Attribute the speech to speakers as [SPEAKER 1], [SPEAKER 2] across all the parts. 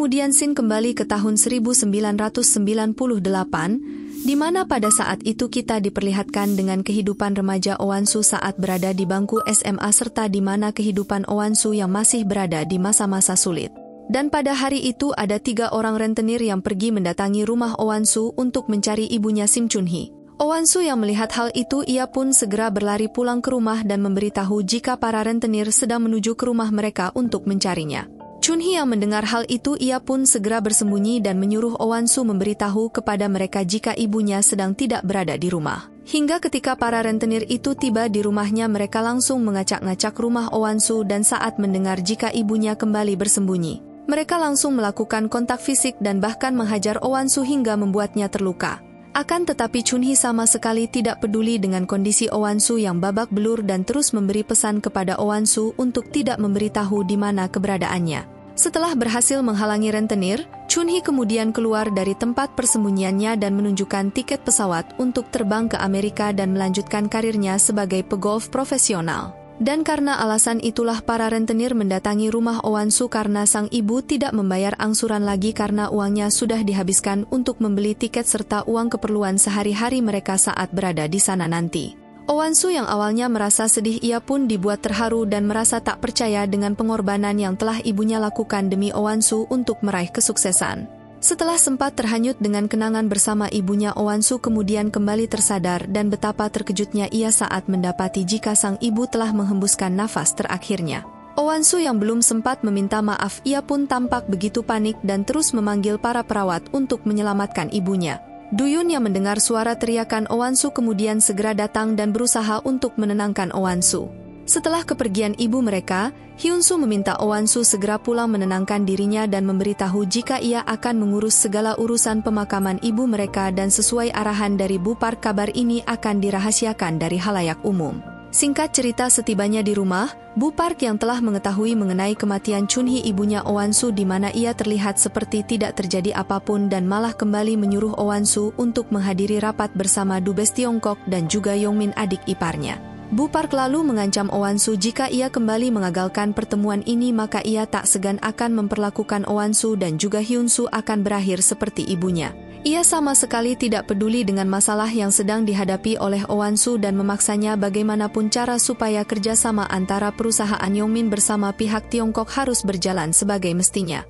[SPEAKER 1] Kemudian scene kembali ke tahun 1998, di mana pada saat itu kita diperlihatkan dengan kehidupan remaja Owansu saat berada di bangku SMA serta di mana kehidupan Owansu yang masih berada di masa-masa sulit. Dan pada hari itu ada 3 orang rentenir yang pergi mendatangi rumah Owansu untuk mencari ibunya Sim Chun-hee. Owansu yang melihat hal itu, ia pun segera berlari pulang ke rumah dan memberitahu jika para rentenir sedang menuju ke rumah mereka untuk mencarinya. Chun-hee yang mendengar hal itu, ia pun segera bersembunyi dan menyuruh Owansu memberitahu kepada mereka jika ibunya sedang tidak berada di rumah. Hingga ketika para rentenir itu tiba di rumahnya, mereka langsung mengacak-ngacak rumah Owansu dan saat mendengar jika ibunya kembali bersembunyi, mereka langsung melakukan kontak fisik dan bahkan menghajar Owansu hingga membuatnya terluka. Akan tetapi Chun-hee sama sekali tidak peduli dengan kondisi Owansu yang babak belur dan terus memberi pesan kepada Owansu untuk tidak memberitahu di mana keberadaannya. Setelah berhasil menghalangi rentenir, Chun-hee kemudian keluar dari tempat persembunyiannya dan menunjukkan tiket pesawat untuk terbang ke Amerika dan melanjutkan karirnya sebagai pegolf profesional. Dan karena alasan itulah para rentenir mendatangi rumah Owansu karena sang ibu tidak membayar angsuran lagi karena uangnya sudah dihabiskan untuk membeli tiket serta uang keperluan sehari-hari mereka saat berada di sana nanti. Owansu yang awalnya merasa sedih, ia pun dibuat terharu dan merasa tak percaya dengan pengorbanan yang telah ibunya lakukan demi Owansu untuk meraih kesuksesan. Setelah sempat terhanyut dengan kenangan bersama ibunya, Owansu kemudian kembali tersadar dan betapa terkejutnya ia saat mendapati jika sang ibu telah menghembuskan nafas terakhirnya. Owansu yang belum sempat meminta maaf, ia pun tampak begitu panik dan terus memanggil para perawat untuk menyelamatkan ibunya. Duyun yang mendengar suara teriakan Owansu kemudian segera datang dan berusaha untuk menenangkan Owansu. Setelah kepergian ibu mereka, Hyunsu meminta Owansu segera pulang menenangkan dirinya dan memberitahu jika ia akan mengurus segala urusan pemakaman ibu mereka dan sesuai arahan dari Bu Park kabar ini akan dirahasiakan dari halayak umum. Singkat cerita, setibanya di rumah, Bu Park yang telah mengetahui mengenai kematian Chun-hee ibunya Owansu di mana ia terlihat seperti tidak terjadi apapun dan malah kembali menyuruh Owansu untuk menghadiri rapat bersama Dubes Tiongkok dan juga Yongmin adik iparnya. Bu Park lalu mengancam Owansu jika ia kembali mengagalkan pertemuan ini maka ia tak segan akan memperlakukan Owansu dan juga Hyunsu akan berakhir seperti ibunya. Ia sama sekali tidak peduli dengan masalah yang sedang dihadapi oleh Owansu dan memaksanya bagaimanapun cara supaya kerjasama antara perusahaan Yongmin bersama pihak Tiongkok harus berjalan sebagai mestinya.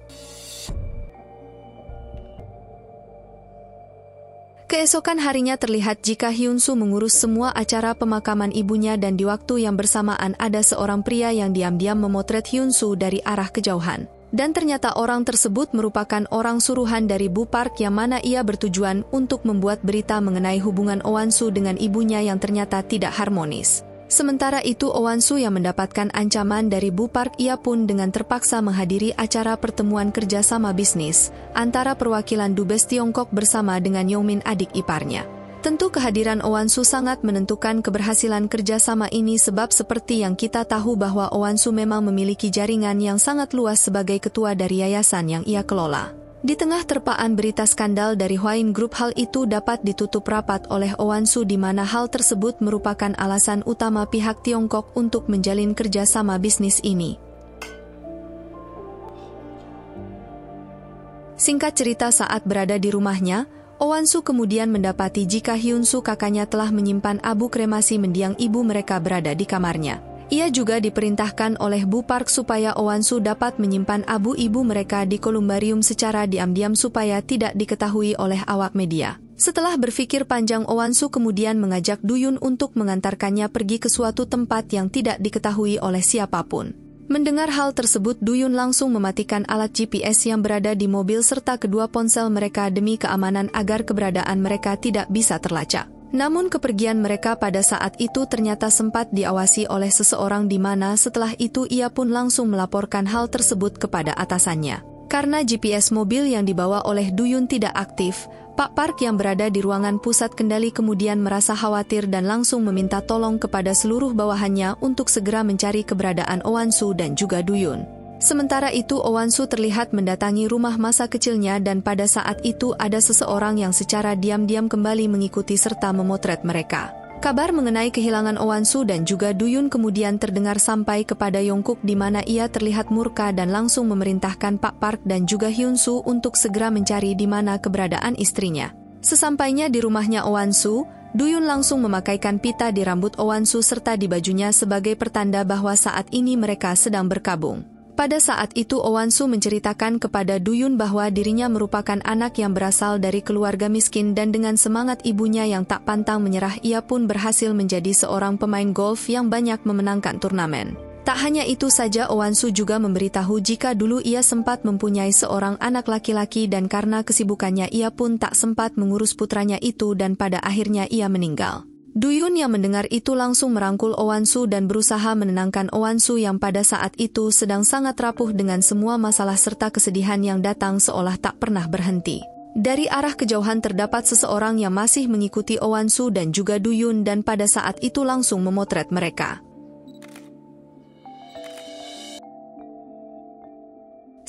[SPEAKER 1] Keesokan harinya terlihat jika Hyunsu mengurus semua acara pemakaman ibunya dan di waktu yang bersamaan ada seorang pria yang diam-diam memotret Hyunsu dari arah kejauhan. Dan ternyata orang tersebut merupakan orang suruhan dari Bu Park yang mana ia bertujuan untuk membuat berita mengenai hubungan Owansu dengan ibunya yang ternyata tidak harmonis. Sementara itu Owansu yang mendapatkan ancaman dari Bu Park, ia pun dengan terpaksa menghadiri acara pertemuan kerjasama bisnis antara perwakilan Dubes Tiongkok bersama dengan Yongmin adik iparnya. Tentu kehadiran Owansu sangat menentukan keberhasilan kerjasama ini sebab seperti yang kita tahu bahwa Owansu memang memiliki jaringan yang sangat luas sebagai ketua dari yayasan yang ia kelola. Di tengah terpaan berita skandal dari Hwain Group, hal itu dapat ditutup rapat oleh Owansu di mana hal tersebut merupakan alasan utama pihak Tiongkok untuk menjalin kerjasama bisnis ini. Singkat cerita, saat berada di rumahnya, Owansu kemudian mendapati jika Hyunsu kakaknya telah menyimpan abu kremasi mendiang ibu mereka berada di kamarnya. Ia juga diperintahkan oleh Bu Park supaya Owansu dapat menyimpan abu ibu mereka di kolumbarium secara diam-diam supaya tidak diketahui oleh awak media. Setelah berpikir panjang, Owansu kemudian mengajak Duyun untuk mengantarkannya pergi ke suatu tempat yang tidak diketahui oleh siapapun. Mendengar hal tersebut, Duyun langsung mematikan alat GPS yang berada di mobil serta kedua ponsel mereka demi keamanan agar keberadaan mereka tidak bisa terlacak. Namun kepergian mereka pada saat itu ternyata sempat diawasi oleh seseorang di mana setelah itu ia pun langsung melaporkan hal tersebut kepada atasannya. Karena GPS mobil yang dibawa oleh Duyun tidak aktif, Pak Park yang berada di ruangan pusat kendali kemudian merasa khawatir dan langsung meminta tolong kepada seluruh bawahannya untuk segera mencari keberadaan Owansu dan juga Duyun. Sementara itu Owansu terlihat mendatangi rumah masa kecilnya dan pada saat itu ada seseorang yang secara diam-diam kembali mengikuti serta memotret mereka. Kabar mengenai kehilangan Owansu dan juga Duyun kemudian terdengar sampai kepada Yongkook di mana ia terlihat murka dan langsung memerintahkan Pak Park dan juga Hyunsu untuk segera mencari di mana keberadaan istrinya. Sesampainya di rumahnya Owansu, Duyun langsung memakaikan pita di rambut Owansu serta di bajunya sebagai pertanda bahwa saat ini mereka sedang berkabung. Pada saat itu Owansu menceritakan kepada Duyun bahwa dirinya merupakan anak yang berasal dari keluarga miskin dan dengan semangat ibunya yang tak pantang menyerah ia pun berhasil menjadi seorang pemain golf yang banyak memenangkan turnamen. Tak hanya itu saja Owansu juga memberitahu jika dulu ia sempat mempunyai seorang anak laki-laki dan karena kesibukannya ia pun tak sempat mengurus putranya itu dan pada akhirnya ia meninggal. Duyun yang mendengar itu langsung merangkul Owansu dan berusaha menenangkan Owansu yang pada saat itu sedang sangat rapuh dengan semua masalah serta kesedihan yang datang seolah tak pernah berhenti. Dari arah kejauhan terdapat seseorang yang masih mengikuti Owansu dan juga Duyun dan pada saat itu langsung memotret mereka.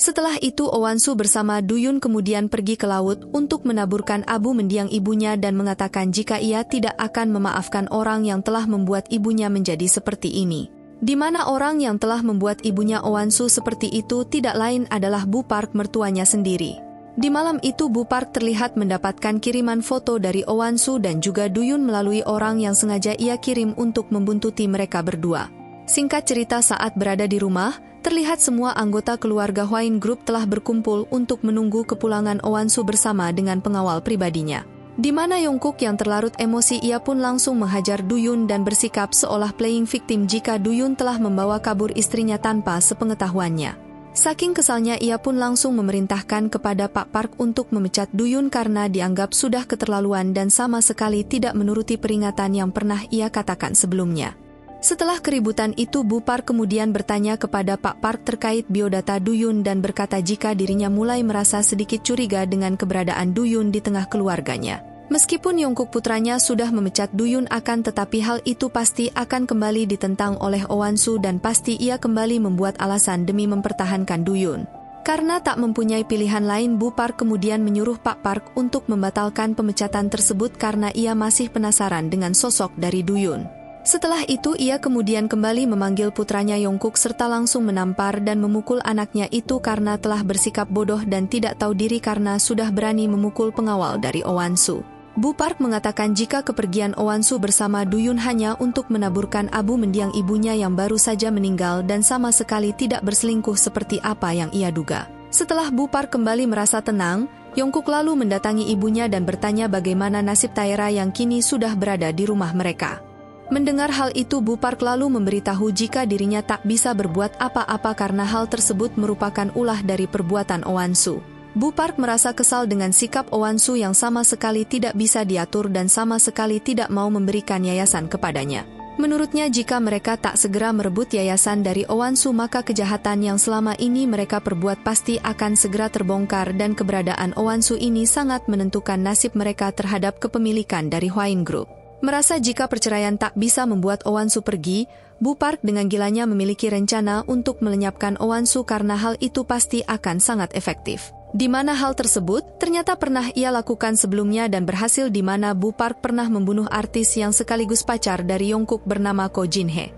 [SPEAKER 1] Setelah itu Owansu bersama Duyun kemudian pergi ke laut untuk menaburkan abu mendiang ibunya dan mengatakan jika ia tidak akan memaafkan orang yang telah membuat ibunya menjadi seperti ini. Di mana orang yang telah membuat ibunya Owansu seperti itu tidak lain adalah Bu Park mertuanya sendiri. Di malam itu Bu Park terlihat mendapatkan kiriman foto dari Owansu dan juga Duyun melalui orang yang sengaja ia kirim untuk membuntuti mereka berdua. Singkat cerita saat berada di rumah, terlihat semua anggota keluarga Hwain Group telah berkumpul untuk menunggu kepulangan Owansu bersama dengan pengawal pribadinya. Di mana Yongkook yang terlarut emosi ia pun langsung menghajar Duyun dan bersikap seolah playing victim jika Duyun telah membawa kabur istrinya tanpa sepengetahuannya. Saking kesalnya ia pun langsung memerintahkan kepada Pak Park untuk memecat Duyun karena dianggap sudah keterlaluan dan sama sekali tidak menuruti peringatan yang pernah ia katakan sebelumnya. Setelah keributan itu Bu Park kemudian bertanya kepada Pak Park terkait biodata Duyun dan berkata jika dirinya mulai merasa sedikit curiga dengan keberadaan Duyun di tengah keluarganya. Meskipun Yongkook putranya sudah memecat Duyun akan tetapi hal itu pasti akan kembali ditentang oleh Owansu dan pasti ia kembali membuat alasan demi mempertahankan Duyun. Karena tak mempunyai pilihan lain Bu Park kemudian menyuruh Pak Park untuk membatalkan pemecatan tersebut karena ia masih penasaran dengan sosok dari Duyun. Setelah itu ia kemudian kembali memanggil putranya Yongkook serta langsung menampar dan memukul anaknya itu karena telah bersikap bodoh dan tidak tahu diri karena sudah berani memukul pengawal dari Owansu. Bu Park mengatakan jika kepergian Owansu bersama Duyun hanya untuk menaburkan abu mendiang ibunya yang baru saja meninggal dan sama sekali tidak berselingkuh seperti apa yang ia duga. Setelah Bu Park kembali merasa tenang, Yongkook lalu mendatangi ibunya dan bertanya bagaimana nasib Taera yang kini sudah berada di rumah mereka. Mendengar hal itu Bu Park lalu memberitahu jika dirinya tak bisa berbuat apa-apa karena hal tersebut merupakan ulah dari perbuatan Owansu. Bu Park merasa kesal dengan sikap Owansu yang sama sekali tidak bisa diatur dan sama sekali tidak mau memberikan yayasan kepadanya. Menurutnya jika mereka tak segera merebut yayasan dari Owansu maka kejahatan yang selama ini mereka perbuat pasti akan segera terbongkar dan keberadaan Owansu ini sangat menentukan nasib mereka terhadap kepemilikan dari Hwain Group. Merasa jika perceraian tak bisa membuat Owansu pergi, Bu Park dengan gilanya memiliki rencana untuk melenyapkan Owansu karena hal itu pasti akan sangat efektif. Di mana hal tersebut ternyata pernah ia lakukan sebelumnya dan berhasil di mana Bu Park pernah membunuh artis yang sekaligus pacar dari Yongkook bernama Ko Jin Hye.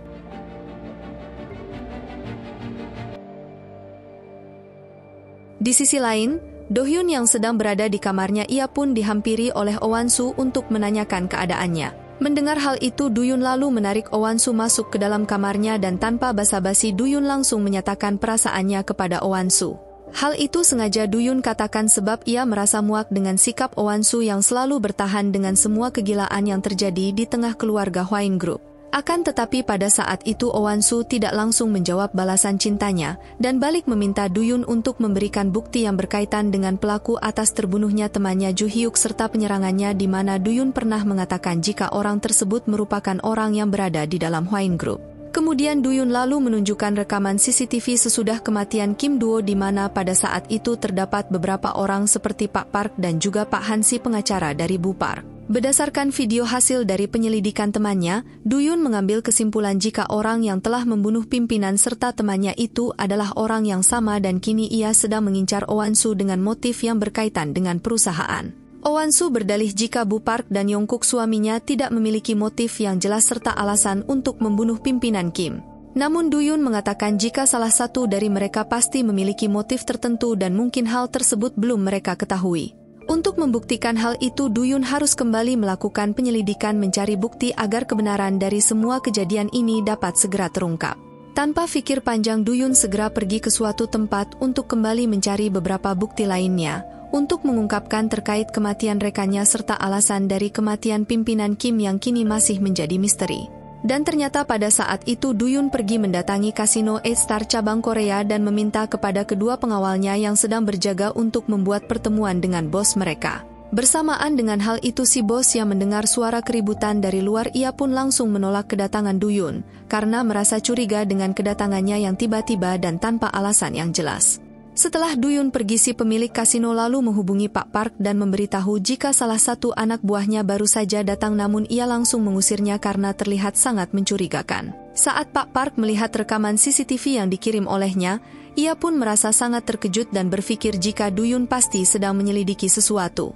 [SPEAKER 1] Di sisi lain, Do Hyun yang sedang berada di kamarnya ia pun dihampiri oleh Owansu untuk menanyakan keadaannya. Mendengar hal itu Duyun lalu menarik Owansu masuk ke dalam kamarnya dan tanpa basa-basi Duyun langsung menyatakan perasaannya kepada Owansu. Hal itu sengaja Duyun katakan sebab ia merasa muak dengan sikap Owansu yang selalu bertahan dengan semua kegilaan yang terjadi di tengah keluarga Hwain Group. Akan tetapi pada saat itu Owansu tidak langsung menjawab balasan cintanya dan balik meminta Duyun untuk memberikan bukti yang berkaitan dengan pelaku atas terbunuhnya temannya Ju Hyuk serta penyerangannya di mana Duyun pernah mengatakan jika orang tersebut merupakan orang yang berada di dalam Hwain Group. Kemudian Duyun lalu menunjukkan rekaman CCTV sesudah kematian Kim Duo di mana pada saat itu terdapat beberapa orang seperti Pak Park dan juga Pak Hansi pengacara dari Bu Park. Berdasarkan video hasil dari penyelidikan temannya, Duyun mengambil kesimpulan jika orang yang telah membunuh pimpinan serta temannya itu adalah orang yang sama dan kini ia sedang mengincar Owansu dengan motif yang berkaitan dengan perusahaan. Oh Wan-soo berdalih jika Bu Park dan Yongkook suaminya tidak memiliki motif yang jelas serta alasan untuk membunuh pimpinan Kim. Namun Do-yoon mengatakan jika salah satu dari mereka pasti memiliki motif tertentu dan mungkin hal tersebut belum mereka ketahui. Untuk membuktikan hal itu, Do-yoon harus kembali melakukan penyelidikan mencari bukti agar kebenaran dari semua kejadian ini dapat segera terungkap. Tanpa pikir panjang, Do-yoon segera pergi ke suatu tempat untuk kembali mencari beberapa bukti lainnya, untuk mengungkapkan terkait kematian rekannya serta alasan dari kematian pimpinan Kim yang kini masih menjadi misteri. Dan ternyata pada saat itu Do-yoon pergi mendatangi kasino 8 Star cabang Korea dan meminta kepada kedua pengawalnya yang sedang berjaga untuk membuat pertemuan dengan bos mereka. Bersamaan dengan hal itu, si bos yang mendengar suara keributan dari luar, ia pun langsung menolak kedatangan Do-yoon karena merasa curiga dengan kedatangannya yang tiba-tiba dan tanpa alasan yang jelas. Setelah Do-yoon pergi, si pemilik kasino lalu menghubungi Pak Park dan memberitahu jika salah satu anak buahnya baru saja datang, namun ia langsung mengusirnya karena terlihat sangat mencurigakan. Saat Pak Park melihat rekaman CCTV yang dikirim olehnya, ia pun merasa sangat terkejut dan berpikir jika Do-yoon pasti sedang menyelidiki sesuatu.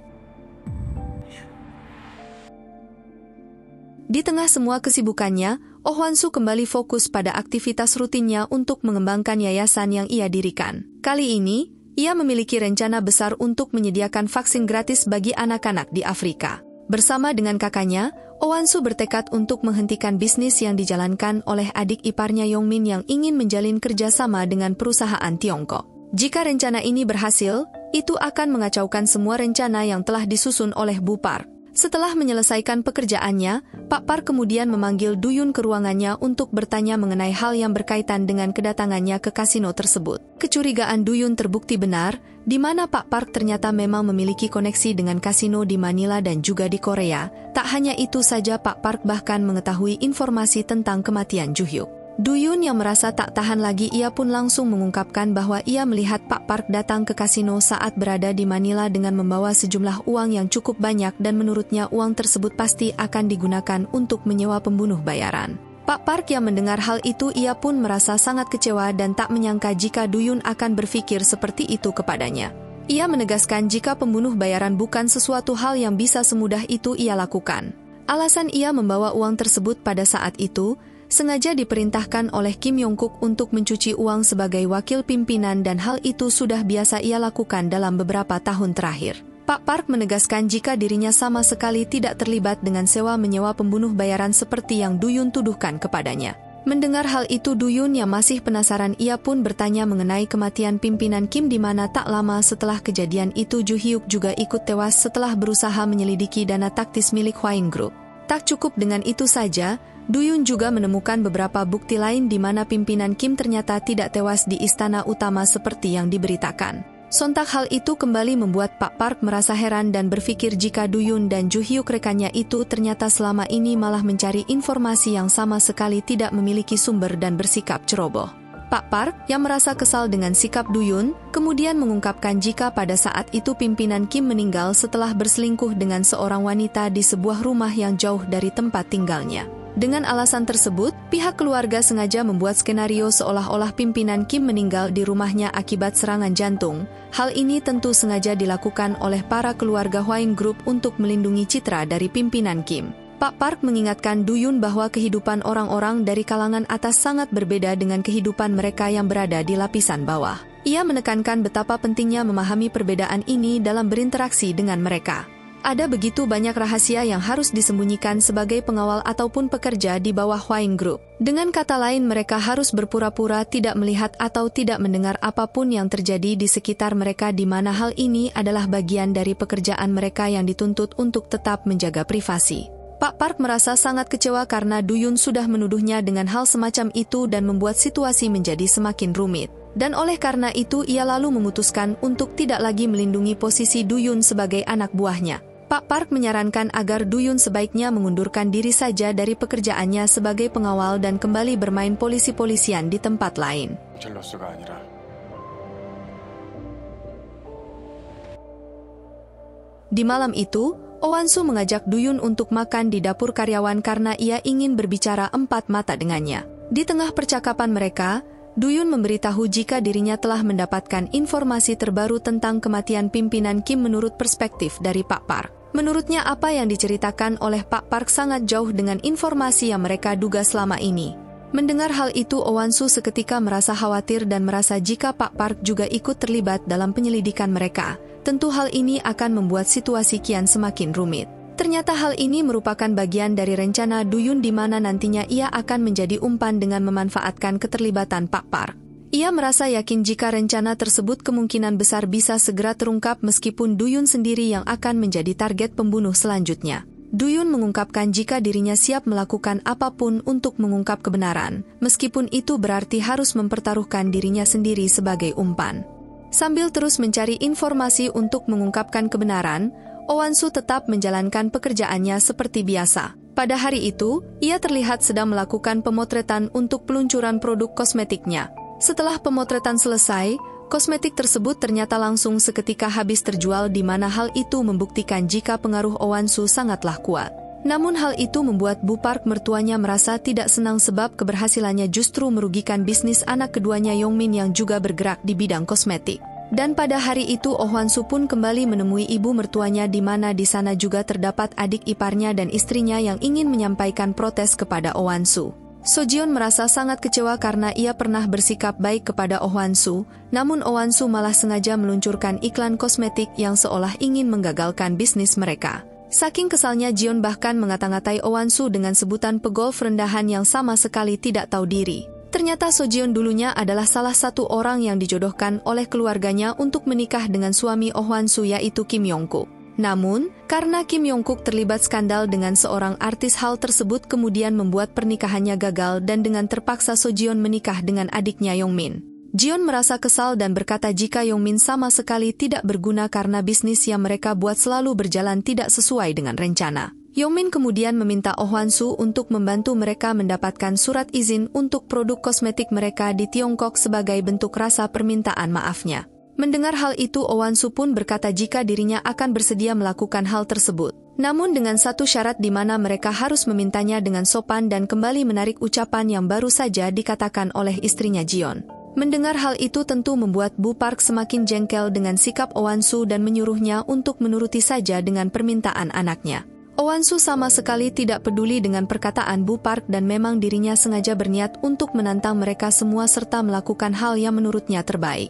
[SPEAKER 1] Di tengah semua kesibukannya, Oh Wan-soo kembali fokus pada aktivitas rutinnya untuk mengembangkan yayasan yang ia dirikan. Kali ini, ia memiliki rencana besar untuk menyediakan vaksin gratis bagi anak-anak di Afrika. Bersama dengan kakaknya, Oh Wan-soo bertekad untuk menghentikan bisnis yang dijalankan oleh adik iparnya Yongmin yang ingin menjalin kerjasama dengan perusahaan Tiongkok. Jika rencana ini berhasil, itu akan mengacaukan semua rencana yang telah disusun oleh Bu Park. Setelah menyelesaikan pekerjaannya, Pak Park kemudian memanggil Do-yoon ke ruangannya untuk bertanya mengenai hal yang berkaitan dengan kedatangannya ke kasino tersebut. Kecurigaan Do-yoon terbukti benar, di mana Pak Park ternyata memang memiliki koneksi dengan kasino di Manila dan juga di Korea. Tak hanya itu saja, Pak Park bahkan mengetahui informasi tentang kematian Ju-hyuk. Do-yoon yang merasa tak tahan lagi, ia pun langsung mengungkapkan bahwa ia melihat Pak Park datang ke kasino saat berada di Manila dengan membawa sejumlah uang yang cukup banyak dan menurutnya uang tersebut pasti akan digunakan untuk menyewa pembunuh bayaran. Pak Park yang mendengar hal itu, ia pun merasa sangat kecewa dan tak menyangka jika Do-yoon akan berpikir seperti itu kepadanya. Ia menegaskan jika pembunuh bayaran bukan sesuatu hal yang bisa semudah itu ia lakukan. Alasan ia membawa uang tersebut pada saat itu, sengaja diperintahkan oleh Kim Yongkook untuk mencuci uang sebagai wakil pimpinan dan hal itu sudah biasa ia lakukan dalam beberapa tahun terakhir. Pak Park menegaskan jika dirinya sama sekali tidak terlibat dengan sewa-menyewa pembunuh bayaran seperti yang Do-yoon tuduhkan kepadanya. Mendengar hal itu, Do-yoon yang masih penasaran, ia pun bertanya mengenai kematian pimpinan Kim di mana tak lama setelah kejadian itu Ju-hyuk juga ikut tewas setelah berusaha menyelidiki dana taktis milik Hwang Group. Tak cukup dengan itu saja, Do-yoon juga menemukan beberapa bukti lain di mana pimpinan Kim ternyata tidak tewas di istana utama seperti yang diberitakan. Sontak hal itu kembali membuat Pak Park merasa heran dan berpikir jika Do-yoon dan Ju-hyuk rekannya itu ternyata selama ini malah mencari informasi yang sama sekali tidak memiliki sumber dan bersikap ceroboh. Pak Park yang merasa kesal dengan sikap Do-yoon kemudian mengungkapkan jika pada saat itu pimpinan Kim meninggal setelah berselingkuh dengan seorang wanita di sebuah rumah yang jauh dari tempat tinggalnya. Dengan alasan tersebut, pihak keluarga sengaja membuat skenario seolah-olah pimpinan Kim meninggal di rumahnya akibat serangan jantung. Hal ini tentu sengaja dilakukan oleh para keluarga Hwang Group untuk melindungi citra dari pimpinan Kim. Pak Park mengingatkan Do-yoon bahwa kehidupan orang-orang dari kalangan atas sangat berbeda dengan kehidupan mereka yang berada di lapisan bawah. Ia menekankan betapa pentingnya memahami perbedaan ini dalam berinteraksi dengan mereka. Ada begitu banyak rahasia yang harus disembunyikan sebagai pengawal ataupun pekerja di bawah Hwang Group. Dengan kata lain, mereka harus berpura-pura tidak melihat atau tidak mendengar apapun yang terjadi di sekitar mereka, di mana hal ini adalah bagian dari pekerjaan mereka yang dituntut untuk tetap menjaga privasi. Pak Park merasa sangat kecewa karena Do-yoon sudah menuduhnya dengan hal semacam itu dan membuat situasi menjadi semakin rumit. Dan oleh karena itu ia lalu memutuskan untuk tidak lagi melindungi posisi Do-yoon sebagai anak buahnya. Pak Park menyarankan agar Do-yoon sebaiknya mengundurkan diri saja dari pekerjaannya sebagai pengawal dan kembali bermain polisi-polisian di tempat lain. Di malam itu, Oh Wan-soo mengajak Do-yoon untuk makan di dapur karyawan karena ia ingin berbicara empat mata dengannya. Di tengah percakapan mereka, Duyun memberitahu jika dirinya telah mendapatkan informasi terbaru tentang kematian pimpinan Kim menurut perspektif dari Pak Park. Menurutnya apa yang diceritakan oleh Pak Park sangat jauh dengan informasi yang mereka duga selama ini. Mendengar hal itu, Oh Wan-soo seketika merasa khawatir dan merasa jika Pak Park juga ikut terlibat dalam penyelidikan mereka, tentu hal ini akan membuat situasi kian semakin rumit. Ternyata hal ini merupakan bagian dari rencana Duyun di mana nantinya ia akan menjadi umpan dengan memanfaatkan keterlibatan Pak Park. Ia merasa yakin jika rencana tersebut kemungkinan besar bisa segera terungkap meskipun Duyun sendiri yang akan menjadi target pembunuh selanjutnya. Duyun mengungkapkan jika dirinya siap melakukan apapun untuk mengungkap kebenaran, meskipun itu berarti harus mempertaruhkan dirinya sendiri sebagai umpan. Sambil terus mencari informasi untuk mengungkapkan kebenaran, Oh Wan-soo tetap menjalankan pekerjaannya seperti biasa. Pada hari itu, ia terlihat sedang melakukan pemotretan untuk peluncuran produk kosmetiknya. Setelah pemotretan selesai, kosmetik tersebut ternyata langsung seketika habis terjual di mana hal itu membuktikan jika pengaruh Oh Wan-soo sangatlah kuat. Namun hal itu membuat Bu Park mertuanya merasa tidak senang sebab keberhasilannya justru merugikan bisnis anak keduanya Yongmin yang juga bergerak di bidang kosmetik. Dan pada hari itu Oh Wan-soo pun kembali menemui ibu mertuanya di mana di sana juga terdapat adik iparnya dan istrinya yang ingin menyampaikan protes kepada Oh Wan-soo. Sojion merasa sangat kecewa karena ia pernah bersikap baik kepada Oh Wan-soo, namun Oh Wan-soo malah sengaja meluncurkan iklan kosmetik yang seolah ingin menggagalkan bisnis mereka. Saking kesalnya Jion bahkan mengata-ngatai Oh Wan-soo dengan sebutan pegolf rendahan yang sama sekali tidak tahu diri. Ternyata Sojion dulunya adalah salah satu orang yang dijodohkan oleh keluarganya untuk menikah dengan suami Oh Wan-soo yaitu Kim Yong-kook. Namun, karena Kim Yong-kook terlibat skandal dengan seorang artis, hal tersebut kemudian membuat pernikahannya gagal dan dengan terpaksa Sojion menikah dengan adiknya Yongmin. Jion merasa kesal dan berkata jika Yongmin sama sekali tidak berguna karena bisnis yang mereka buat selalu berjalan tidak sesuai dengan rencana. Yongmin kemudian meminta Oh Wan-soo untuk membantu mereka mendapatkan surat izin untuk produk kosmetik mereka di Tiongkok sebagai bentuk rasa permintaan maafnya. Mendengar hal itu, Oh Wan-soo pun berkata jika dirinya akan bersedia melakukan hal tersebut. Namun dengan satu syarat di mana mereka harus memintanya dengan sopan dan kembali menarik ucapan yang baru saja dikatakan oleh istrinya Jion. Mendengar hal itu tentu membuat Bu Park semakin jengkel dengan sikap Oh Wan-soo dan menyuruhnya untuk menuruti saja dengan permintaan anaknya. Oh Wan-soo sama sekali tidak peduli dengan perkataan Bu Park dan memang dirinya sengaja berniat untuk menantang mereka semua serta melakukan hal yang menurutnya terbaik.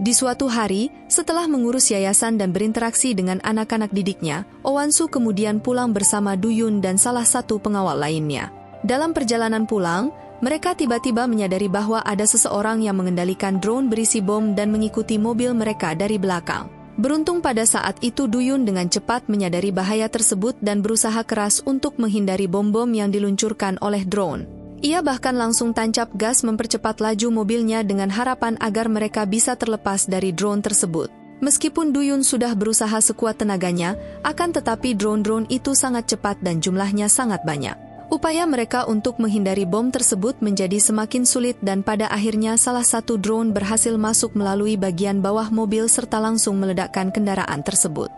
[SPEAKER 1] Di suatu hari, setelah mengurus yayasan dan berinteraksi dengan anak-anak didiknya, Oh Wan-soo kemudian pulang bersama Duyun dan salah satu pengawal lainnya. Dalam perjalanan pulang, mereka tiba-tiba menyadari bahwa ada seseorang yang mengendalikan drone berisi bom dan mengikuti mobil mereka dari belakang. Beruntung pada saat itu Duyun dengan cepat menyadari bahaya tersebut dan berusaha keras untuk menghindari bom-bom yang diluncurkan oleh drone. Ia bahkan langsung tancap gas mempercepat laju mobilnya dengan harapan agar mereka bisa terlepas dari drone tersebut. Meskipun Duyun sudah berusaha sekuat tenaganya, akan tetapi drone-drone itu sangat cepat dan jumlahnya sangat banyak. Upaya mereka untuk menghindari bom tersebut menjadi semakin sulit dan pada akhirnya salah satu drone berhasil masuk melalui bagian bawah mobil serta langsung meledakkan kendaraan tersebut.